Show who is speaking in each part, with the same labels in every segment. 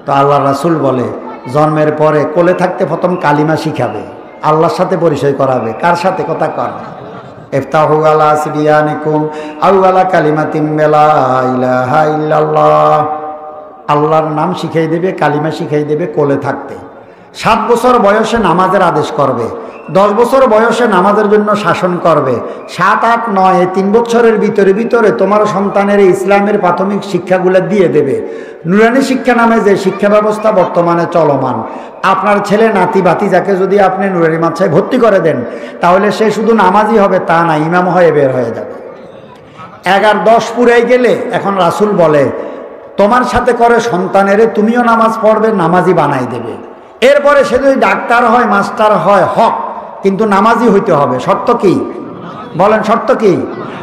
Speaker 1: তো আল্লাহ রাসূল বলে জন্মের পরে কোলে থাকতে প্রথম কালিমা শিখাবে, আল্লাহর সাথে পরিচয় করাবে। কার সাথে? কথা কর। ইফতাহু আলা সিবিয়ানিকুম আউ আলা কালিমাতিন লা ইলাহা ইল্লাল্লাহ। আল্লাহর নাম শিখাই দেবে, কালিমা শিখাই দেবে কোলে থাকতে। 7 বছর বয়সে নামাজের আদেশ করবে, 10 বছর বয়সে নামাজের জন্য শাসন করবে, 7, 8, 9 এই 3 বছরের ভিতরে তোমার সন্তানের ইসলামের প্রাথমিক শিক্ষাগুলো দিয়ে দেবে। নুরানি শিক্ষা নামে যে শিক্ষা ব্যবস্থা বর্তমানে চলমান, আপনার ছেলে নাতি ভাতিজাকে যদি আপনি নুরানি মাদ্রাসায় ভর্তি করে দেন, তাহলে সে শুধু নামাজি হবে তা না, ইমাম হয়ে বের হয়ে যাবে। 11, 10 পুরাই গেলে এখন রাসূল বলে তোমার সাথে করে সন্তানেরে তুমিও নামাজ পড়বে, নামাজি বানাই দেবে। এরপরে সে যদি ডাক্তার হয়, মাস্টার হয়, হক, কিন্তু নামাজি হইতে হবে। শর্ত কি বলেন? শর্ত কি?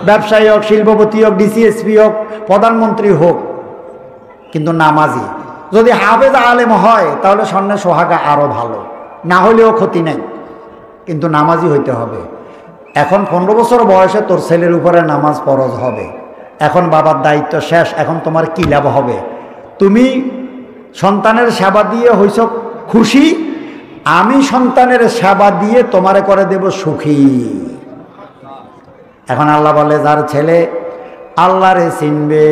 Speaker 1: ব্যবসায়ী হোক, শিল্পপতি হোক, ডিসিএসপি হোক, প্রধানমন্ত্রী হোক, কিন্তু নামাজি। যদি হাফেজ আলেম হয় তাহলে স্বর্ণে সোহাগা আরো ভালো, না হলেও ক্ষতি নাই, কিন্তু নামাজি হইতে হবে। এখন 15 বছর বয়সে তোর ছেলের উপরে নামাজ ফরজ হবে। এখন বাবার দায়িত্ব শেষ, এখন তোমার কি লাভ হবে? তুমি সন্তানের সেবা দিয়ে হইছ খুশি, আমি সন্তানের সেবা দিয়ে তোমারে করে দেব সুখী। এখন আল্লাহ বলে যার ছেলে আল্লাহরে চিনবে,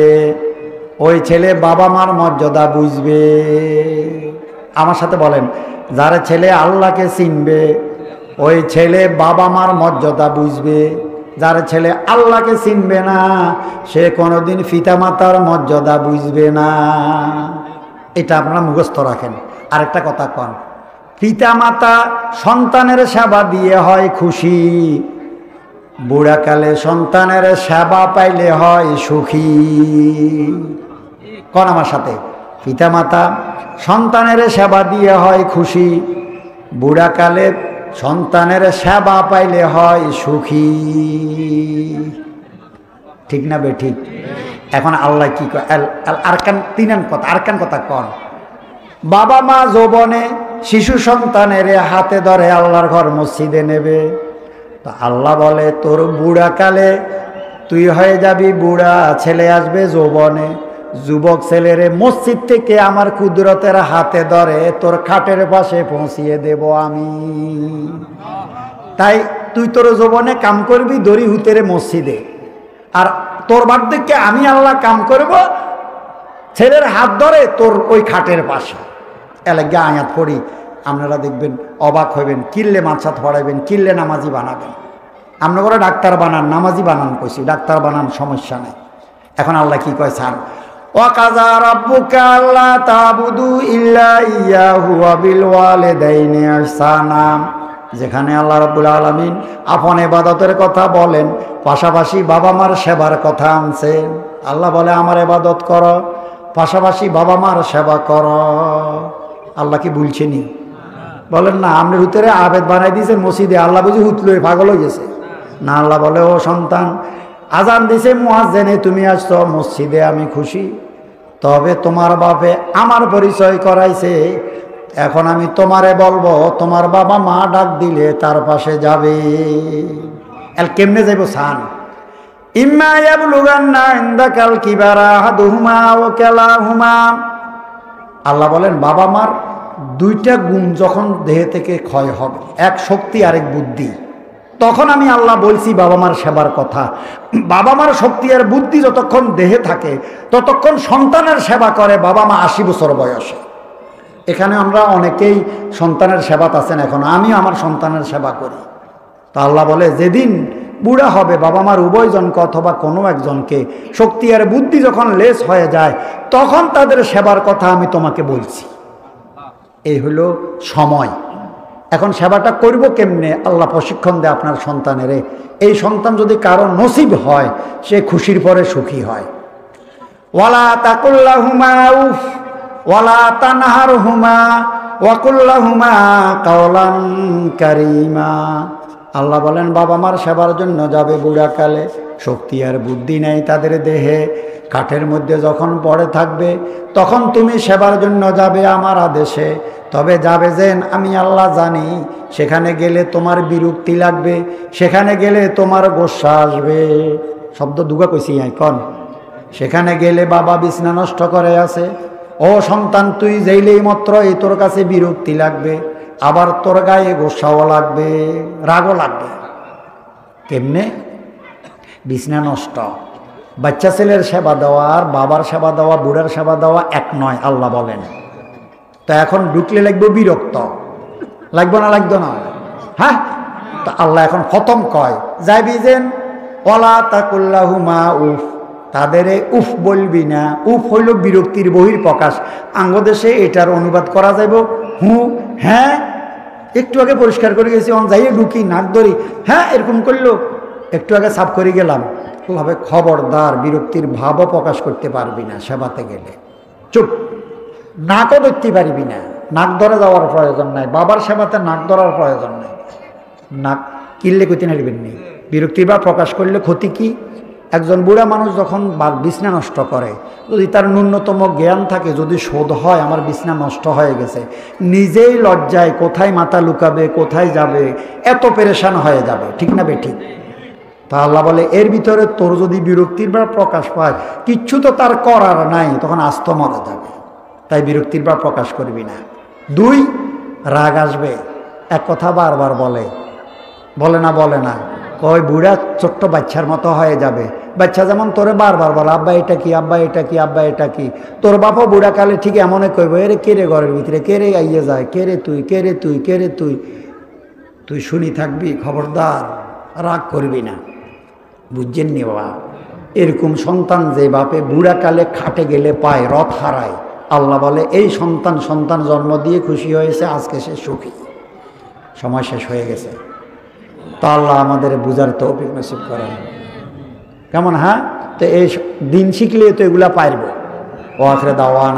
Speaker 1: ওই ছেলে বাবা মার মর্যাদা বুঝবে। আমার সাথে বলেন, যার ছেলে আল্লাহকে চিনবে ওই ছেলে বাবা মার মর্যাদা বুঝবে। যার ছেলে আল্লাহকে চিনবে না সে কোনোদিন পিতামাতার মর্যাদা বুঝবে না। এটা আপনারা মুখস্থ রাখেন। আরেকটা কথা কন, পিতামাতা সন্তানের সেবা দিয়ে হয় খুশি, বুড়াকালে সন্তানের সেবা পাইলে হয় সুখী। কোন আমার সাথে? পিতামাতা সন্তানের সেবা দিয়ে হয় খুশি, বুড়াকালে সন্তানের সেবা পাইলে হয় সুখী। ঠিক না বে ঠিক? এখন আল্লাহ কি কয়? আরকান 3 কথা, আরকান কথা কন। বাবা মা যৌবনে শিশু সন্তানের হাতে ধরে আল্লাহর ঘর মসজিদে নেবে, তো আল্লাহ বলে তোর বুড়াকালে তুই হয়ে যাবি বুড়া, ছেলে আসবে যৌবনে, যুবক ছেলেরে মসজিদ থেকে আমার কুদরতের হাতে ধরে তোর খাটের পাশে পৌঁছিয়ে দেব আমি। তাই তুই তোর যৌবনে কাম করবি দড়ি হুতেরে মসজিদে, আর তোর বার্ধক্যে আমি আল্লাহ কাম করব ছেলের হাত ধরে তোর ওই খাটের পাশে। এলাকা আয়াত পড়ি, আপনারা দেখবেন অবাক হইবেন। কিল্লে মাছাত পড়াইবেন, কিল্লে নামাজি বানাবেন। আমরা করে ডাক্তার বানান, নামাজি বানান কইছি, ডাক্তার বানান সমস্যা নেই। এখন আল্লাহ কি কয়? ছাড়। ওয়াকাযা রাব্বুকা আল্লা তা'বুদু ইল্লা ইয়্যাহু ওয়া বিল ওয়ালিদাইনি ইহসানা। যেখানে আল্লাহ রাব্বুল আলামিন আপন ইবাদতের কথা বলেন, পাশাপাশি বাবা মার সেবার কথা আনছেন। আল্লাহ বলে আমার ইবাদত করো, পাশাপাশি বাবা মার সেবা করো। আল্লাহ কি বলছেনি? বলেন না, আপনি হুতেরে আবেদ বানাই দিয়েছেন মসজিদে, আল্লাহ বুঝি হুতলো পাগল হয়ে গেছে না? আল্লাহ বলে ও সন্তান, আজান দিছে মুয়াজ্জিনে, তুমি আসছো মসজিদে, আমি খুশি। তবে তোমার বাপে আমার পরিচয় করাইছে, এখন আমি তোমারে বলবো তোমার বাবা মা ডাক দিলে তার পাশে যাবে। এল কেমনে যাইব? সান ইম্মা ইয়াবলুগান্না ইনদাকাল কিবারা আহাদুহুমা ওয়া কিলাহুমা। আল্লাহ বলেন বাবা মার 2টা গুণ যখন দেহ থেকে ক্ষয় হবে, এক শক্তি আরেক বুদ্ধি, তখন আমি আল্লাহ বলছি বাবা মার সেবার কথা। বাবা মার শক্তি আর বুদ্ধি যতক্ষণ দেহে থাকে ততক্ষণ সন্তানের সেবা করে বাবা মা 80 বছর বয়সে। এখানে আমরা অনেকেই সন্তানের সেবাত আছেন, এখন আমি আমার সন্তানের সেবা করি। তা আল্লাহ বলে যেদিন বুড়া হবে বাবা মার উভয়জনকে অথবা কোনো একজনকে শক্তি আর বুদ্ধি যখন লেস হয়ে যায় তখন তাদের সেবার কথা আমি তোমাকে বলছি। এই হলো সময়। এখন সেবাটা করব কেমনে? আল্লাহ প্রশিক্ষণ দেয় আপনার সন্তানেরে। এই সন্তান যদি কারো নসিব হয় সে খুশির পরে সুখী হয়। ওয়ালা তাকুল্লাহুমা উফ ওয়ালা তানহারহুমা ওয়াকুল্লাহুমা কাওলান কারীমা। আল্লাহ বলেন বাবা মার সেবার জন্য যাবে বুড়াকালে, শক্তি আর বুদ্ধি নেই তাদের দেহে, কাঠের মধ্যে যখন পড়ে থাকবে তখন তুমি সেবার জন্য যাবে আমার আদেশে। তবে যাবে যেন আমি আল্লাহ জানি, সেখানে গেলে তোমার বিরক্তি লাগবে, সেখানে গেলে তোমার গোসা আসবে। শব্দ দুগা কইছি এখন। সেখানে গেলে বাবা বিছনা নষ্ট করে আছে, ও সন্তান, তুই যাইলেই মাত্র এই তোর কাছে বিরক্তি লাগবে, আবার তোর গায়ে গোসাও লাগবে, রাগও লাগবে। কেমনে? বিছনা নষ্ট। বাচ্চা ছেলের সেবা দেওয়া আর বাবার সেবা দেওয়া, বুড়ার সেবা দেওয়া এক নয়, আল্লাহ বলেন। তো এখন ঢুকলে লাগবে বিরক্ত, লাগবে না? লাগতো না? হ্যাঁ, তো আল্লাহ এখন খতম কয়, যাইবি যেন ওলা তাকুল্লাহুমা উফ, তাদের উফ বলবি না। উফ হইল বিরক্তির বহির প্রকাশ। আঙ্গদেশে এটার অনুবাদ করা যাইব হু, হ্যাঁ। একটু আগে পরিষ্কার করে গেছি, অন যাইয়ে ঢুকি নাক ধরি, হ্যাঁ এরকম করলো। একটু আগে সাফ করে গেলাম, ভাবে খবরদার বিরক্তির ভাবও প্রকাশ করতে পারবি না সেবাতে গেলে। চুপ, নাকও ধরতে পারবি না, নাক ধরে যাওয়ার প্রয়োজন নাই, বাবার সেবাতে নাক ধরার প্রয়োজন নাই। নাক কিনলে কইতে নারবেন নেই। বিরক্তির ভাব প্রকাশ করলে ক্ষতি কি? একজন বুড়া মানুষ যখন বিছনা নষ্ট করে, যদি তার ন্যূনতম জ্ঞান থাকে, যদি শোধ হয় আমার বিছনা নষ্ট হয়ে গেছে, নিজেই লজ্জায় কোথায় মাথা লুকাবে, কোথায় যাবে, এত পেরেশান হয়ে যাবে। ঠিক না বে ঠিক? তা আল্লাহ বলে এর ভিতরে তোর যদি বিরক্তির ভাব প্রকাশ পায়, কিচ্ছু তো তার করার নাই, তখন আস্ত মরে যাবে। তাই বিরক্তির ভাব প্রকাশ করবি না। 2, রাগ আসবে। এক কথা বারবার বলে না, বলে না, কয় বুড়া ছোট্ট বাচ্চার মতো হয়ে যাবে। বাচ্চা যেমন তোরে বারবার বলে আব্বা এটা কি, আব্বা এটা কি, আব্বা এটা কি, তোর বাপও বুড়া কালে ঠিক এমনই কইব, এরে কে রে ঘরের ভিতরে, কে রে আইয়ে যায়, কে রে তুই, কে রে তুই, কে রে তুই। তুই শুনি থাকবি, খবরদার রাগ করবি না। বুঝছেন নি বাবা? এরকম সন্তান যে বাপে বুড়া কালে খাটে গেলে পায়, রথ হারায়, আল্লাহ বলে এই সন্তান জন্ম দিয়ে খুশি হয়েছে, আজকে সে সুখী। সময় শেষ হয়ে গেছে। তা আল্লাহ আমাদের বুঝার তৌফিক নসিব করেন। কেমন? হ্যাঁ, তো এই দিন শিখলে তো এগুলা পারবো। ও আখরে দাওয়ান।